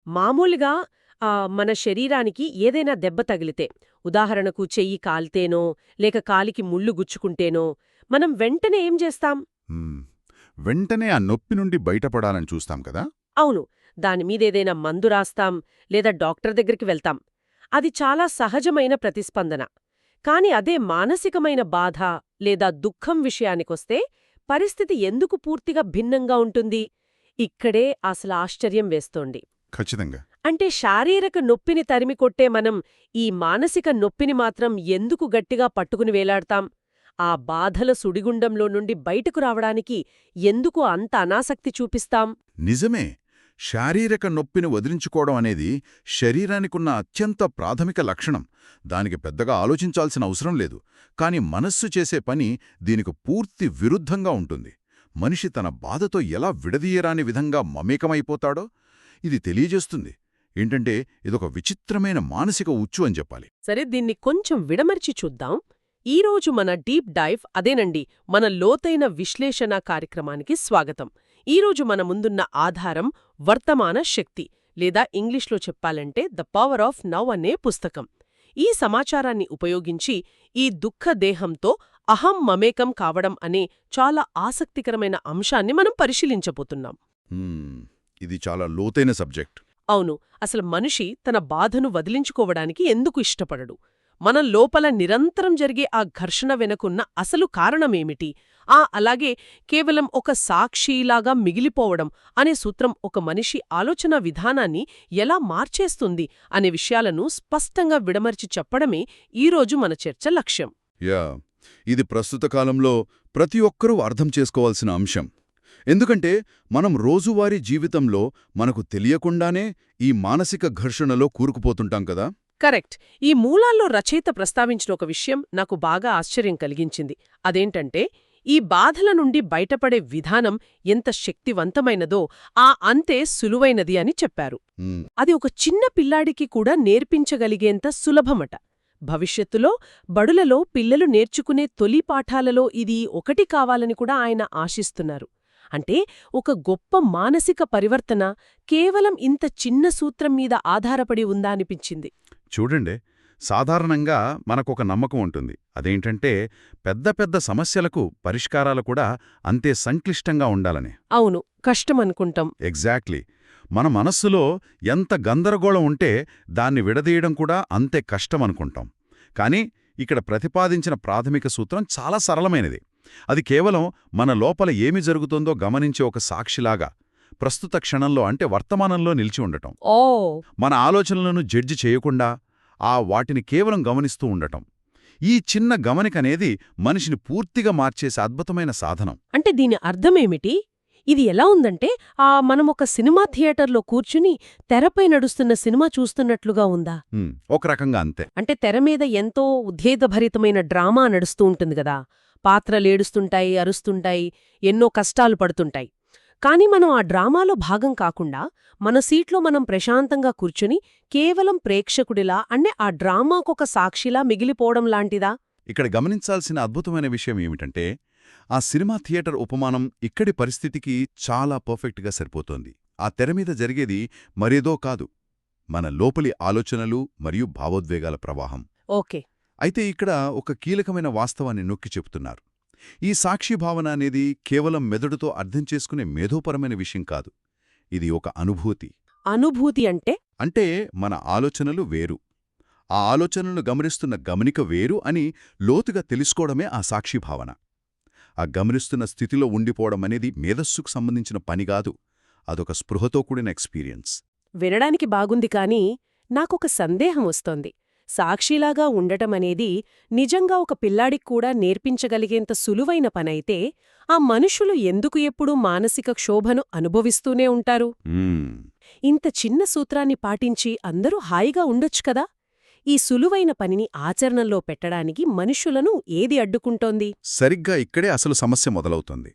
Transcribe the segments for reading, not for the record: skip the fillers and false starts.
మామూలుగా మన శరీరానికి ఏదైనా దెబ్బ తగిలితే, ఉదాహరణకు చెయ్యి కాలితేనో, లేక కాలికి ముళ్ళు గుచ్చుకుంటేనో, మనం వెంటనే ఏం చేస్తాం? హ్మ్. వెంటనే ఆ నొప్పి నుండి బయటపడాలని చూస్తాం కదా. అవును. దానిమీదేదైనా మందు రాస్తాం, లేదా డాక్టర్ దగ్గరికి వెళ్తాం. అది చాలా సహజమైన ప్రతిస్పందన. కాని అదే మానసికమైన బాధ లేదా దుఃఖం విషయానికొస్తే పరిస్థితి ఎందుకు పూర్తిగా భిన్నంగా ఉంటుంది? ఇక్కడే అసలు ఆశ్చర్యం వేస్తోంది. ఖచ్చితంగా. అంటే శారీరక నొప్పిని తరిమికొట్టే మనం ఈ మానసిక నొప్పిని మాత్రం ఎందుకు గట్టిగా పట్టుకుని వేలాడతాం? ఆ బాధల సుడిగుండంలో నుండి బయటకు రావడానికి ఎందుకు అంత అనాసక్తి చూపిస్తాం? నిజమే. శారీరక నొప్పిని వదిలించుకోవడం అనేది శరీరానికున్న అత్యంత ప్రాథమిక లక్షణం. దానికి పెద్దగా ఆలోచించాల్సిన అవసరం లేదు. కాని మనస్సు చేసే పని దీనికి పూర్తి విరుద్ధంగా ఉంటుంది. మనిషి తన బాధతో ఎలా విడదీయరాని విధంగా మమేకమైపోతాడో ఇది తెలియజేస్తుంది. ఏంటంటే ఇదొక విచిత్రమైన మానసిక ఉచ్చు అని చెప్పాలి. సరే, దీన్ని కొంచెం విడమర్చి చూద్దాం. ఈరోజు మన డీప్ డైవ్ అదేనండి, మన లోతైన విశ్లేషణ కార్యక్రమానికి స్వాగతం. ఈరోజు మన ముందున్న ఆధారం వర్తమాన శక్తి, లేదా ఇంగ్లీష్లో చెప్పాలంటే ద పవర్ ఆఫ్ నౌ అనే పుస్తకం. ఈ సమాచారాన్ని ఉపయోగించి ఈ దుఃఖ దేహంతో అహం మమేకం కావడం అనే చాలా ఆసక్తికరమైన అంశాన్ని మనం పరిశీలించబోతున్నాం. ఇది చాలా లోతైన సబ్జెక్ట్. అవును. అసలు మనిషి తన బాధను వదిలించుకోవడానికి ఎందుకు ఇష్టపడడు? మన లోపల నిరంతరం జరిగే ఆ ఘర్షణ వెనుకున్న అసలు కారణమేమిటి? అలాగే కేవలం ఒక సాక్షిలాగా మిగిలిపోవడం అనే సూత్రం ఒక మనిషి ఆలోచన విధానాన్ని ఎలా మార్చేస్తుంది అనే విషయాలను స్పష్టంగా విడమర్చి చెప్పడమే ఈరోజు మన చర్చ లక్ష్యం. ఇది ప్రస్తుత కాలంలో ప్రతి ఒక్కరూ అర్థం చేసుకోవాల్సిన అంశం. ఎందుకంటే మనం రోజువారీ జీవితంలో మనకు తెలియకుండానే ఈ మానసిక ఘర్షణలో కూరుకుపోతుంటాం కదా. కరెక్ట్. ఈ మూలాల్లో రచయిత ప్రస్తావించిన ఒక విషయం నాకు బాగా ఆశ్చర్యం కలిగించింది. అదేంటంటే, ఈ బాధల నుండి బయటపడే విధానం ఎంత శక్తివంతమైనదో అంతే సులువైనది అని చెప్పారు. అది ఒక చిన్న పిల్లాడికి కూడా నేర్పించగలిగేంత సులభమట. భవిష్యత్తులో బడులలో పిల్లలు నేర్చుకునే తొలి పాఠాలలో ఇది ఒకటి కావాలని కూడా ఆయన ఆశిస్తున్నారు. అంటే ఒక గొప్ప మానసిక పరివర్తన కేవలం ఇంత చిన్న సూత్రం మీద ఆధారపడి ఉందా అనిపించింది. చూడండి, సాధారణంగా మనకొక నమ్మకం ఉంటుంది. అదేంటంటే పెద్ద పెద్ద సమస్యలకు పరిష్కారాలు కూడా అంతే సంక్లిష్టంగా ఉండాలని. అవును, కష్టమనుకుంటాం. ఎగ్జాక్ట్లీ. మన మనస్సులో ఎంత గందరగోళం ఉంటే దాన్ని విడదీయడం కూడా అంతే కష్టమనుకుంటాం. కానీ ఇక్కడ ప్రతిపాదించిన ప్రాథమిక సూత్రం చాలా సరళమైనది. అది కేవలం మన లోపల ఏమి జరుగుతుందో గమనించే ఒక సాక్షిలాగా ప్రస్తుత క్షణంలో అంటే వర్తమానంలో నిలిచి ఉండటం. మన ఆలోచనలను జడ్జి చేయకుండా వాటిని కేవలం గమనిస్తూ ఉండటం. ఈ చిన్న గమనికనేది మనిషిని పూర్తిగా మార్చేసే అద్భుతమైన సాధనం. అంటే దీని అర్థమేమిటి? ఇది ఎలా ఉందంటే మనం ఒక సినిమా థియేటర్లో కూర్చుని తెరపై నడుస్తున్న సినిమా చూస్తున్నట్లుగా ఉందా? ఒక రకంగా అంతే. అంటే తెర మీద ఎంతో ఉద్వేగభరితమైన డ్రామా నడుస్తూ ఉంటుంది గదా. పాత్రలేడుస్తుంటాయి, అరుస్తుంటాయి, ఎన్నో కష్టాలు పడుతుంటాయి. కాని మనం ఆ డ్రామాలో భాగం కాకుండా మన సీట్లో మనం ప్రశాంతంగా కూర్చుని కేవలం ప్రేక్షకుడిలా అంటే ఆ డ్రామాకొక సాక్షిలా మిగిలిపోవడం లాంటిదా? ఇక్కడ గమనించాల్సిన అద్భుతమైన విషయం ఏమిటంటే ఆ సినిమా థియేటర్ ఉపమానం ఇక్కడి పరిస్థితికి చాలా పర్ఫెక్ట్గా సరిపోతోంది. ఆ తెరమీద జరిగేది మరేదో కాదు, మన లోపలి ఆలోచనలు మరియు భావోద్వేగాల ప్రవాహం. ఓకే. అయితే ఇక్కడ ఒక కీలకమైన వాస్తవాన్ని నొక్కి చెబుతున్నారు. ఈ సాక్షిభావన అనేది కేవలం మెదడుతో అర్థం చేసుకునే మేధోపరమైన విషయం కాదు. ఇది ఒక అనుభూతి. అనుభూతి అంటే మన ఆలోచనలు వేరు, ఆ ఆలోచనలను గమనిస్తున్న గమనిక వేరు అని లోతుగా తెలుసుకోవడమే ఆ సాక్షిభావన. ఆ గమనిస్తున్న స్థితిలో ఉండిపోవడం అనేది మేధస్సుకు సంబంధించిన పనిగాదు, అదొక స్పృహతో కూడిన ఎక్స్పీరియన్స్. వినడానికి బాగుంది, కానీ నాకొక సందేహం వస్తోంది. సాక్షిలాగా ఉండటమనేది నిజంగా ఒక పిల్లాడిక్కూడా నేర్పించగలిగేంత సులువైన పనైతే ఆ మనుషులు ఎందుకు ఎప్పుడూ మానసిక క్షోభను అనుభవిస్తూనే ఉంటారు? ఇంత చిన్న సూత్రాన్ని పాటించి అందరూ హాయిగా ఉండొచ్చు కదా. ఈ సులువైన పనిని ఆచరణలో పెట్టడానికి మనుషులను ఏది అడ్డుకుంటోంది? సరిగ్గా ఇక్కడే అసలు సమస్య మొదలవుతుంది.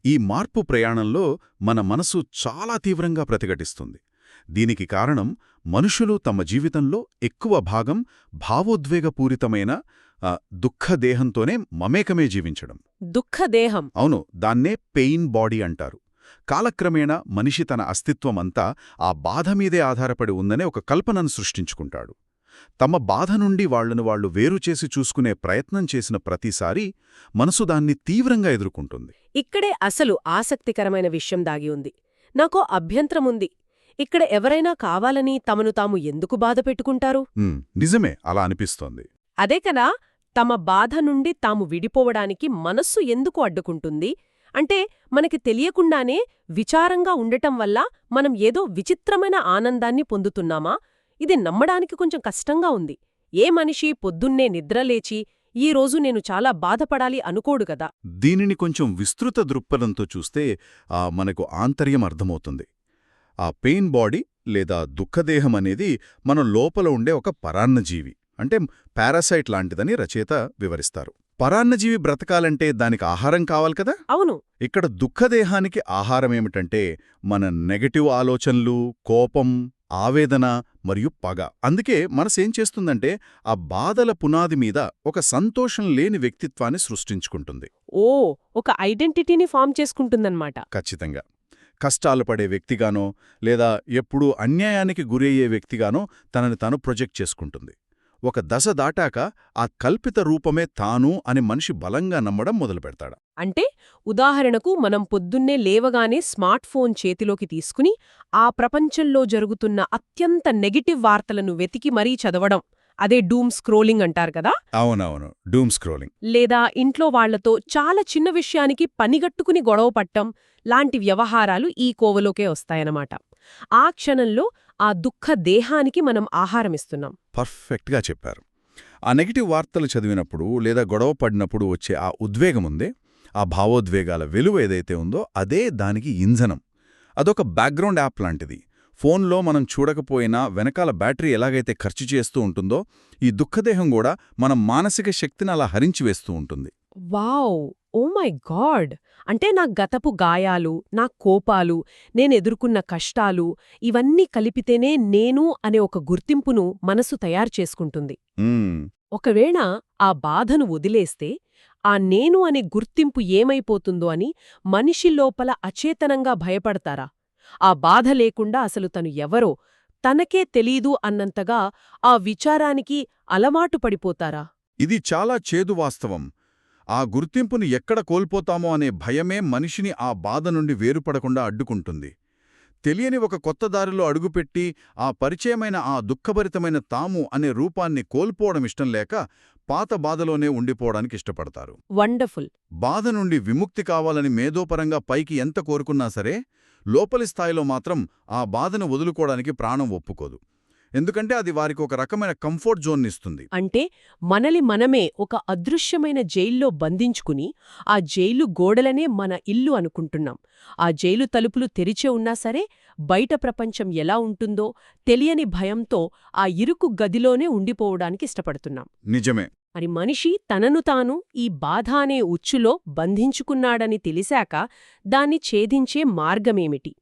ఈ మార్పు ప్రయాణంలో మన మనసు చాలా తీవ్రంగా ప్రతిఘటిస్తుంది. దీనికి కారణం మనుషులు తమ జీవితంలో ఎక్కువ భాగం భావోద్వేగపూరితమైన దుఃఖదేహంతోనే మమేకమే జీవించడం. దుఃఖదేహం? అవును, దాన్నే పెయిన్ బాడీ అంటారు. కాలక్రమేణా మనిషి తన అస్తిత్వమంతా ఆ బాధ మీదే ఆధారపడి ఉందనే ఒక కల్పనను సృష్టించుకుంటాడు. తమ బాధ నుండి వాళ్లను వేరుచేసి చూసుకునే ప్రయత్నం చేసిన ప్రతిసారీ మనసు దాన్ని తీవ్రంగా ఎదుర్కొంటుంది. ఇక్కడే అసలు ఆసక్తికరమైన విషయం దాగి ఉంది. నాకో అభ్యంతరముంది. ఇక్కడ ఎవరైనా కావాలని తమను తాము ఎందుకు బాధ పెట్టుకుంటారు? నిజమే, అలా అనిపిస్తోంది. అదే కదా, తమ బాధ నుండి తాము విడిపోవడానికి మనస్సు ఎందుకు అడ్డుకుంటుంది? అంటే మనకి తెలియకుండానే విచారంగా ఉండటం వల్ల మనం ఏదో విచిత్రమైన ఆనందాన్ని పొందుతున్నామా? ఇది నమ్మడానికి కొంచెం కష్టంగా ఉంది. ఏ మనిషి పొద్దున్నే నిద్రలేచి ఈరోజు నేను చాలా బాధపడాలి అనుకోడు గదా. దీనిని కొంచెం విస్తృత దృక్పథంతో చూస్తే మనకు ఆంతర్యం అర్థమవుతుంది. ఆ పెయిన్ బాడీ లేదా దుఃఖదేహం అనేది మన లోపల ఉండే ఒక పరాన్నజీవి, అంటే పారాసైట్ లాంటిదని రచయిత వివరిస్తారు. పరాన్నజీవి బ్రతకాలంటే దానికి ఆహారం కావాలి కదా. అవును. ఇక్కడ దుఃఖదేహానికి ఆహారమేమిటంటే మన నెగటివ్ ఆలోచనలు, కోపం, ఆవేదన మరియు పగ. అందుకే మనసేం చేస్తుందంటే ఆ బాధల పునాది మీద ఒక సంతోషం లేని వ్యక్తిత్వాన్ని సృష్టించుకుంటుంది. ఒక ఐడెంటిటీని ఫామ్ చేసుకుంటుందన్నమాట. ఖచ్చితంగా. కష్టాలు పడే వ్యక్తిగానో లేదా ఎప్పుడూ అన్యాయానికి గురయ్యే వ్యక్తిగానో తనని తాను ప్రొజెక్ట్ చేసుకుంటుంది. ఒక దశ దాటాక ఆ కల్పిత రూపమే తాను అని మనిషి బలంగా నమ్మడం మొదలుపెడతాడు. అంటే ఉదాహరణకు మనం పొద్దున్నే లేవగానే స్మార్ట్ ఫోన్ చేతిలోకి తీసుకుని ఆ ప్రపంచంలో జరుగుతున్న అత్యంత నెగటివ్ వార్తలను వెతికి మరీ చదవడం, అదే డూమ్ స్క్రోలింగ్ అంటారు కదా. అవునవును, డూమ్ స్క్రోలింగ్. లేదా ఇంట్లో వాళ్లతో చాలా చిన్న విషయానికి పనిగట్టుకుని గొడవపట్టం లాంటి వ్యవహారాలు ఈ కోవలోకే వస్తాయన్నమాట. ఆ క్షణంలో ఆ దుఃఖ దేహానికి మనం ఆహారమిస్తున్నాం. పర్ఫెక్ట్గా చెప్పారు. ఆ నెగిటివ్ వార్తలు చదివినప్పుడు లేదా గొడవ పడినప్పుడు వచ్చే ఆ ఉద్వేగముందే, ఆ భావోద్వేగాల విలువ ఏదైతే ఉందో అదే దానికి ఇంధనం. అదొక బ్యాక్గ్రౌండ్ యాప్ లాంటిది. ఫోన్లో మనం చూడకపోయినా వెనకాల బ్యాటరీ ఎలాగైతే ఖర్చు చేస్తూ ఉంటుందో, ఈ దుఃఖదేహం కూడా మన మానసిక శక్తిని అలా హరించివేస్తూ ఉంటుంది. వావ్! Oh my god! అంటే నా గతపు గాయాలు, నా కోపాలు, నేనెదుర్కొన్న కష్టాలు ఇవన్నీ కలిపితేనే నేను అనే ఒక గుర్తింపును మనసు తయారు చేసుకుంటుంది. ఒకవేళ ఆ బాధను వదిలేస్తే ఆ నేను అనే గుర్తింపు ఏమైపోతుందో అని మనిషి లోపల అచేతనంగా భయపడతారా? ఆ బాధ లేకుండా అసలు తను ఎవరో తనకే తెలీదు అన్నంతగా ఆ విచారానికి అలవాటు పడిపోతారా? ఇది చాలా చేదు వాస్తవం. ఆ గుర్తింపుని ఎక్కడ కోల్పోతామో అనే భయమే మనిషిని ఆ బాధ నుండి వేరుపడకుండా అడ్డుకుంటుంది. తెలియని ఒక కొత్త దారిలో అడుగుపెట్టి ఆ పరిచయమైన ఆ దుఃఖభరితమైన తాము అనే రూపాన్ని కోల్పోవడం ఇష్టం లేక పాత బాధలోనే ఉండిపోవడానికి ఇష్టపడతారు. వండర్ఫుల్. బాధ నుండి విముక్తి కావాలని మేధోపరంగా పైకి ఎంత కోరుకున్నా సరే, లోపలి స్థాయిలో మాత్రం ఆ బాధను వదులుకోవడానికి ప్రాణం ఒప్పుకోదు. ఎందుకంటే అది వారికి ఒక రకమైన కంఫర్ట్ జోన్నిస్తుంది. అంటే మనలి మనమే ఒక అదృశ్యమైన జైల్లో బంధించుకుని ఆ జైలు గోడలనే మన ఇల్లు అనుకుంటున్నాం. ఆ జైలు తలుపులు తెరిచే ఉన్నా సరే బయట ప్రపంచం ఎలా ఉంటుందో తెలియని భయంతో ఆ ఇరుకు గదిలోనే ఉండిపోవడానికి ఇష్టపడుతున్నాం. నిజమే. మరి మనిషి తనను తాను ఈ బాధ అనే ఉచ్చులో బంధించుకున్నాడని తెలిసాక దాన్ని ఛేదించే మార్గమేమిటి?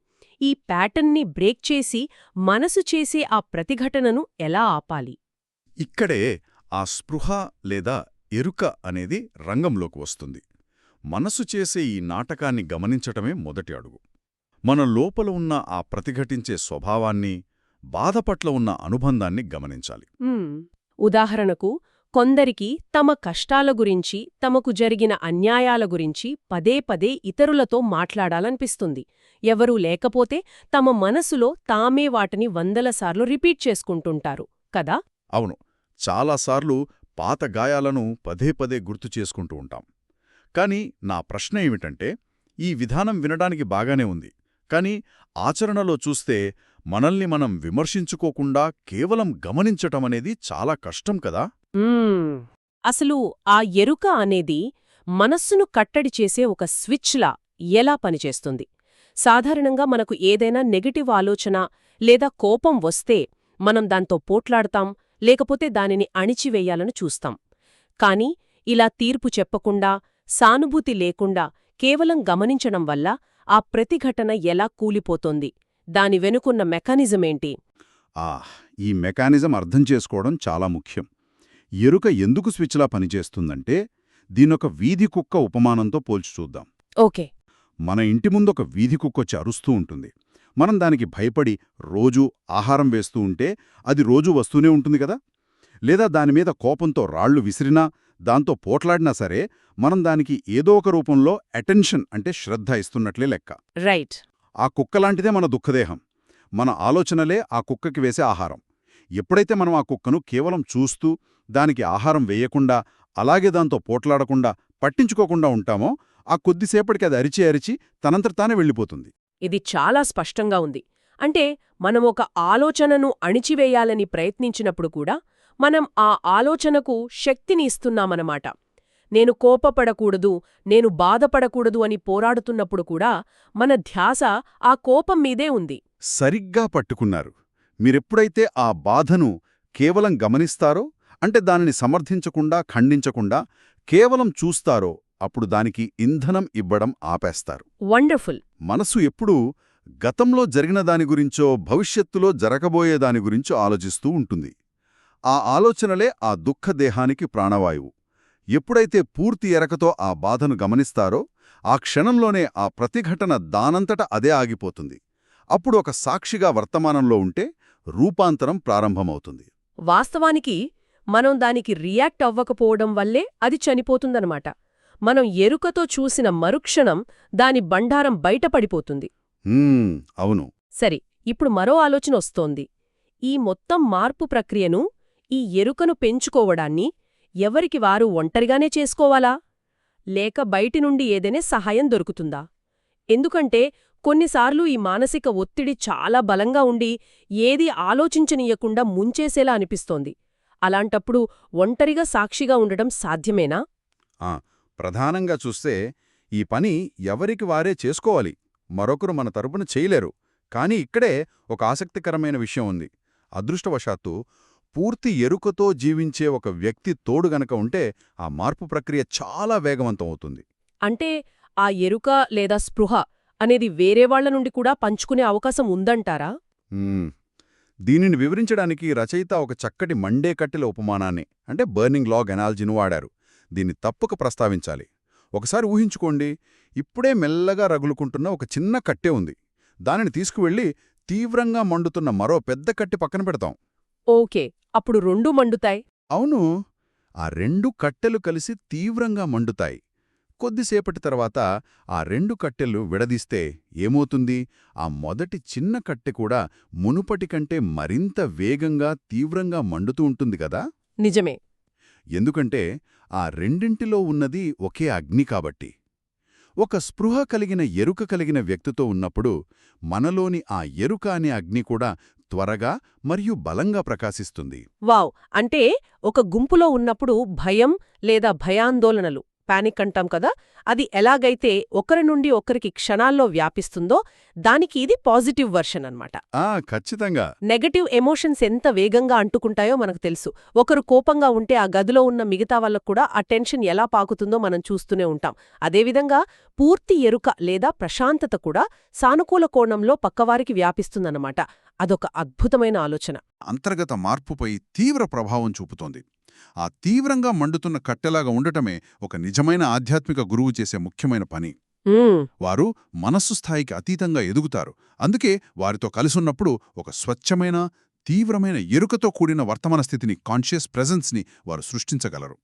ఈ ప్యాటర్న్ని బ్రేక్ చేసి మనసు చేసే ఆ ప్రతిఘటనను ఎలా ఆపాలి? ఇక్కడే ఆ స్పృహ లేదా ఎరుక అనేది రంగంలోకి వస్తుంది. మనసు చేసే ఈ నాటకాన్ని గమనించటమే మొదటి అడుగు. మన లోపల ఉన్న ఆ ప్రతిఘటించే స్వభావాన్ని, బాధ పట్ల ఉన్న అనుబంధాన్ని గమనించాలి. ఉదాహరణకు కొందరికి తమ కష్టాల గురించి, తమకు జరిగిన అన్యాయాల గురించి పదే పదే ఇతరులతో మాట్లాడాలనిపిస్తుంది. ఎవరూ లేకపోతే తమ మనసులో తామే వాటిని వందలసార్లు రిపీట్ చేసుకుంటుంటారు కదా. అవును, చాలాసార్లు పాత గాయాలను పదే పదే గుర్తు చేసుకుంటూ ఉంటాం. కాని నా ప్రశ్న ఏమిటంటే, ఈ విధానం వినడానికి బాగానే ఉంది, కాని ఆచరణలో చూస్తే మనల్ని మనం విమర్శించుకోకుండా కేవలం గమనించటమనేది చాలా కష్టం కదా. అసలు ఆ ఎరుక అనేది మనస్సును కట్టడి చేసే ఒక స్విచ్లా ఎలా పనిచేస్తుంది? సాధారణంగా మనకు ఏదైనా నెగటివ్ ఆలోచన లేదా కోపం వస్తే మనం దాంతో పోట్లాడతాం, లేకపోతే దానిని అణిచివేయాలని చూస్తాం. కాని ఇలా తీర్పు చెప్పకుండా, సానుభూతి లేకుండా కేవలం గమనించడం వల్ల ఆ ప్రతిఘటన ఎలా కూలిపోతోంది? దాని వెనుకున్న మెకానిజమేంటి? ఈ మెకానిజం అర్థం చేసుకోవడం చాలా ముఖ్యం. ఎరుక ఎందుకు స్విచ్లా పనిచేస్తుందంటే, దీనొక వీధి కుక్క ఉపమానంతో పోల్చి చూద్దాం. ఓకే. మన ఇంటి ముందొక వీధి కుక్కొచ్చి అరుస్తూ ఉంటుంది. మనం దానికి భయపడి రోజూ ఆహారం వేస్తూ ఉంటే అది రోజూ వస్తూనే ఉంటుంది కదా. లేదా దానిమీద కోపంతో రాళ్లు విసిరినా, దాంతో పోట్లాడినా సరే మనం దానికి ఏదో ఒక రూపంలో అటెన్షన్ అంటే శ్రద్ధ ఇస్తున్నట్లే లెక్క. రైట్. ఆ కుక్కలాంటిదే మన దుఃఖదేహం. మన ఆలోచనలే ఆ కుక్కకి వేసే ఆహారం. ఎప్పుడైతే మనం ఆ కుక్కను కేవలం చూస్తూ దానికి ఆహారం వేయకుండా, అలాగే దాంతో పోట్లాడకుండా, పట్టించుకోకుండా ఉంటామో ఆ కొద్దిసేపటికి అది అరిచి అరిచి తనంతట తానే వెళ్ళిపోతుంది. ఇది చాలా స్పష్టంగా ఉంది. అంటే మనం ఒక ఆలోచనను అణిచివేయాలని ప్రయత్నించినప్పుడు కూడా మనం ఆ ఆలోచనకు శక్తిని ఇస్తున్నామన్నమాట. నేను కోపపడకూడదు, నేను బాధపడకూడదు అని పోరాడుతున్నప్పుడు కూడా మన ధ్యాస ఆ కోపం మీదే ఉంది. సరిగ్గా పట్టుకున్నారు. మీరెప్పుడైతే ఆ బాధను కేవలం గమనిస్తారో, అంటే దానిని సమర్థించకుండా, ఖండించకుండా కేవలం చూస్తారో, అప్పుడు దానికి ఇంధనం ఇవ్వడం ఆపేస్తారు. వండర్ఫుల్. మనసు ఎప్పుడూ గతంలో జరిగిన దాని గురించో, భవిష్యత్తులో జరగబోయే దాని గురించో ఆలోచిస్తూ ఉంటుంది. ఆ ఆలోచనలే ఆ దుఃఖదేహానికి ప్రాణవాయువు. ఎప్పుడైతే పూర్తి ఎరకతో ఆ బాధను గమనిస్తారో, ఆ క్షణంలోనే ఆ ప్రతిఘటన దానంతట అదే ఆగిపోతుంది. అప్పుడు ఒక సాక్షిగా వర్తమానంలో ఉంటే రూపాంతరం ప్రారంభమవుతుంది. వాస్తవానికి మనం దానికి రియాక్ట్ అవ్వకపోవడం వల్లే అది చనిపోతుందన్నమాట. మనం ఎరుకతో చూసిన మరుక్షణం దాని బండారం బయటపడిపోతుంది. అవును. సరే, ఇప్పుడు మరో ఆలోచన వస్తోంది. ఈ మొత్తం మార్పు ప్రక్రియను, ఈ ఎరుకను పెంచుకోవడాన్ని ఎవరికి వారు ఒంటరిగానే చేసుకోవాలా? లేక బయటి నుండి ఏదైనా సహాయం దొరుకుతుందా? ఎందుకంటే కొన్నిసార్లు ఈ మానసిక ఒత్తిడి చాలా బలంగా ఉండి ఏదీ ఆలోచించనీయకుండా ముంచేసేలా అనిపిస్తోంది. అలాంటప్పుడు ఒంటరిగా సాక్షిగా ఉండడం సాధ్యమేనా? ప్రధానంగా చూస్తే ఈ పని ఎవరికి వారే చేసుకోవాలి. మరొకరు మన తరపున చేయలేరు. కానీ ఇక్కడే ఒక ఆసక్తికరమైన విషయం ఉంది. అదృష్టవశాత్తు పూర్తి ఎరుకతో జీవించే ఒక వ్యక్తి తోడు గనక ఉంటే ఆ మార్పు ప్రక్రియ చాలా వేగవంతం అవుతుంది. అంటే ఆ ఎరుక లేదా స్పృహ అనేది వేరేవాళ్ల నుండి కూడా పంచుకునే అవకాశం ఉందంటారా? దీనిని వివరించడానికి రచయిత ఒక చక్కటి మండే కట్టెల ఉపమానాన్ని, అంటే బర్నింగ్ లాగ్ ఎనాలజీని వాడారు. దీన్ని తప్పక ప్రస్తావించాలి. ఒకసారి ఊహించుకోండి, ఇప్పుడే మెల్లగా రగులుకుంటున్న ఒక చిన్న కట్టె ఉంది. దానిని తీసుకువెళ్ళి తీవ్రంగా మండుతున్న మరో పెద్ద కట్టె పక్కన పెడతాం. ఓకే, అప్పుడు రెండూ మండుతాయి. అవును, ఆ రెండు కట్టెలు కలిసి తీవ్రంగా మండుతాయి. కొద్దిసేపటి తర్వాత ఆ రెండు కట్టెలు విడదీస్తే ఏమవుతుంది? ఆ మొదటి చిన్న కట్టె కూడా మునుపటి కంటే మరింత వేగంగా, తీవ్రంగా మండుతూ ఉంటుంది కదా. నిజమే. ఎందుకంటే ఆ రెండింటిలో ఉన్నది ఒకే అగ్ని కాబట్టి. ఒక స్పృహ కలిగిన ఎరుక కలిగిన వ్యక్తితో ఉన్నప్పుడు మనలోని ఆ ఎరుక అనే అగ్ని కూడా త్వరగా మరియు బలంగా ప్రకాశిస్తుంది. వావ్! అంటే ఒక గుంపులో ఉన్నప్పుడు భయం లేదా భయాందోళనలు, పానిక్ అంటాం కదా, అది ఎలాగైతే ఒకరి నుండి ఒకరికి క్షణాల్లో వ్యాపిస్తుందో దానికి ఇది పాజిటివ్ వర్షన్ అన్నమాట. ఖచ్చితంగా. నెగటివ్ ఎమోషన్స్ ఎంత వేగంగా అంటుకుంటాయో మనకు తెలుసు. ఒకరు కోపంగా ఉంటే ఆ గదిలో ఉన్న మిగతా వాళ్ళకు కూడా ఆ టెన్షన్ ఎలా పాకుతుందో మనం చూస్తూనే ఉంటాం. అదేవిధంగా పూర్తి ఎరుక లేదా ప్రశాంతత కూడా సానుకూల కోణంలో పక్కవారికి వ్యాపిస్తుందన్నమాట. అదొక అద్భుతమైన ఆలోచన. అంతర్గత మార్పుపై తీవ్ర ప్రభావం చూపుతోంది. ఆ తీవ్రంగా మండుతున్న కట్టెలాగా ఉండటమే ఒక నిజమైన ఆధ్యాత్మిక గురువు చేసే ముఖ్యమైన పని. వారు మనస్సు స్థాయికి అతీతంగా ఎదుగుతారు. అందుకే వారితో కలిసున్నప్పుడు ఒక స్వచ్ఛమైన, తీవ్రమైన ఎరుకతో కూడిన వర్తమాన స్థితిని, కాన్షియస్ ప్రెజెన్స్ని వారు సృష్టించగలరు.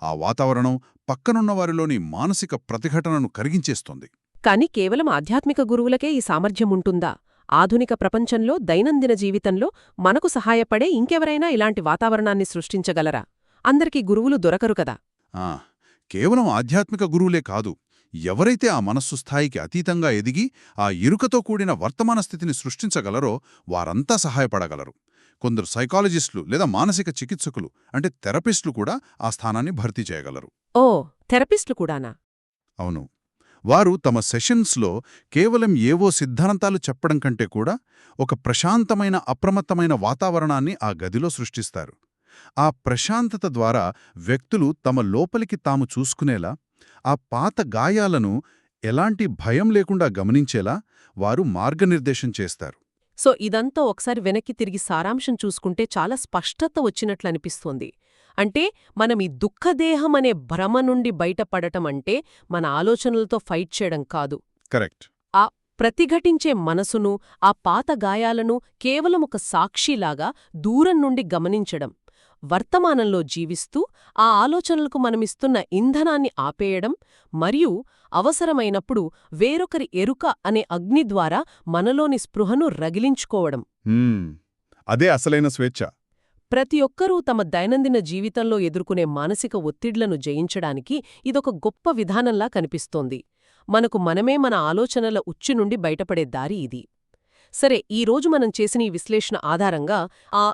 ఆ వాతావరణం పక్కనున్న వారిలోని మానసిక ప్రతిఘటనను కరిగించేస్తుంది. కాని కేవలం ఆధ్యాత్మిక గురువులకే ఈ సామర్థ్యముంటుందా? ఆధునిక ప్రపంచంలో, దైనందిన జీవితంలో మనకు సహాయపడే ఇంకెవరైనా ఇలాంటి వాతావరణాన్ని సృష్టించగలరా? అందరికీ గురువులు దొరకరు కదా. కేవలం ఆధ్యాత్మిక గురువులే కాదు, ఎవరైతే ఆ మనస్సు స్థాయికి అతీతంగా ఎదిగి ఆ ఇరుకతో కూడిన వర్తమాన స్థితిని సృష్టించగలరో వారంతా సహాయపడగలరు. కొందరు సైకాలజిస్టులు లేదా మానసిక చికిత్సకులు, అంటే థెరపిస్టులు కూడా ఆ స్థానాన్ని భర్తీ చేయగలరు. ఓ, థెరపిస్టులు కూడానా? అవును. వారు తమ సెషన్స్లో కేవలం ఏవో సిద్ధాంతాలు చెప్పడం కంటే కూడా ఒక ప్రశాంతమైన, అప్రమత్తమైన వాతావరణాన్ని ఆ గదిలో సృష్టిస్తారు. ఆ ప్రశాంతత ద్వారా వ్యక్తులు తమ లోపలికి తాము చూసుకునేలా, ఆ పాత గాయాలను ఎలాంటి భయం లేకుండా గమనించేలా వారు మార్గనిర్దేశం చేస్తారు. సో ఇదంతా ఒకసారి వెనక్కి తిరిగి సారాంశం చూసుకుంటే చాలా స్పష్టత వచ్చినట్లనిపిస్తోంది. అంటే మనం ఈ దుఃఖదేహం అనే భ్రమ నుండి బయటపడటం అంటే మన ఆలోచనలతో ఫైట్ చేయడం కాదు. కరెక్ట్. ఆ ప్రతిఘటించే మనసును, ఆ పాత గాయాలను కేవలం ఒక సాక్షిలాగా దూరం నుండి గమనించడం, వర్తమానంలో జీవిస్తూ ఆ ఆలోచనలకు మనమిస్తున్న ఇంధనాన్ని ఆపేయడం మరియు అవసరమైనప్పుడు వేరొకరి ఎరుక అనే అగ్ని ద్వారా మనలోని స్పృహను రగిలించుకోవడం. అదే అసలైన స్వేచ్ఛ. ప్రతి ఒక్కరూ తమ దైనందిన జీవితంలో ఎదుర్కొనే మానసిక ఒత్తిడ్లను జయించడానికి ఇదొక గొప్ప విధానంలా కనిపిస్తోంది. మనకు మనమే మన ఆలోచనల ఉచ్చు నుండి బయటపడే దారి ఇది. సరే, ఈరోజు మనం చేసిన ఈ విశ్లేషణ ఆధారంగా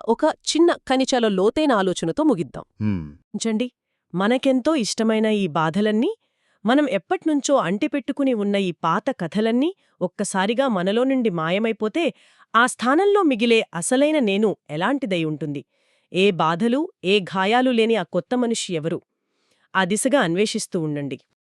ఒక చిన్న కానీ చాలా లోతైన ఆలోచనతో ముగిద్దాం. చండి, మనకెంతో ఇష్టమైన ఈ బాధలన్నీ, మనం ఎప్పట్నుంచో అంటిపెట్టుకుని ఉన్న ఈ పాత కథలన్నీ ఒక్కసారిగా మనలో నుండి మాయమైపోతే ఆ స్థానంలో మిగిలే అసలైన నేను ఎలాంటిదై ఉంటుంది? ఏ బాధలు, ఏ గాయాలు లేని ఆ కొత్త మనిషి ఎవరు? ఆ దిశగా అన్వేషిస్తూ ఉండండి.